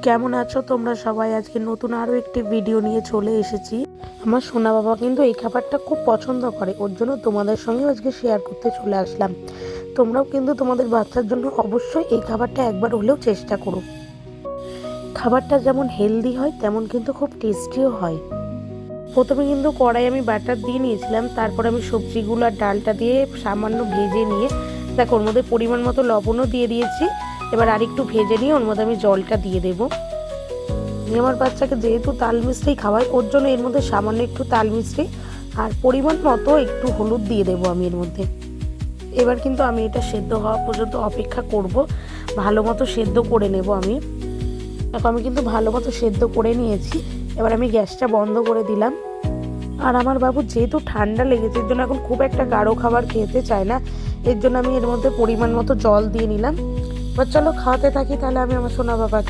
কেমন আছো তোমরা সবাই? আজকে নতুন আরও একটি ভিডিও নিয়ে চলে এসেছি। আমার সোনা বাবা কিন্তু এই খাবারটা খুব পছন্দ করে, ওর জন্য তোমাদের সঙ্গে আজকে শেয়ার করতে চলে আসলাম। তোমরাও কিন্তু তোমাদের বাচ্চার জন্য অবশ্যই এই খাবারটা একবার হলেও চেষ্টা করো। খাবারটা যেমন হেলদি হয় তেমন কিন্তু খুব টেস্টিও হয়। প্রথমে কিন্তু কড়াই আমি বাটার দিয়ে নিয়েছিলাম, তারপর আমি সবজিগুলো আর ডালটা দিয়ে সামান্য ভেজে নিয়ে দেখো ওর মধ্যে পরিমাণ মতো লবণও দিয়ে দিয়েছি। এবার আরেকটু ভেজে নিয়ে ওর মধ্যে আমি জলটা দিয়ে দেবো। আমার বাচ্চাকে যেহেতু তাল মিছরি খাওয়াই, ওর জন্য এর মধ্যে সামান্য একটু তাল মিছরি আর পরিমাণ মতো একটু হলুদ দিয়ে দেবো আমি এর মধ্যে। এবার কিন্তু আমি এটা সেদ্ধ হওয়া পর্যন্ত অপেক্ষা করব, ভালো মতো সেদ্ধ করে নেব আমি। দেখো আমি কিন্তু ভালো মতো সেদ্ধ করে নিয়েছি। এবার আমি গ্যাসটা বন্ধ করে দিলাম। আর আমার বাবু যেহেতু ঠান্ডা লেগেছে, এর জন্য এখন খুব একটা গাঢ় খাবার খেতে চায় না, এর জন্য আমি এর মধ্যে পরিমাণ মতো জল দিয়ে নিলাম। এবার চলো খাওয়াতে থাকি তাহলে আমি আমার সোনা বাবাকে।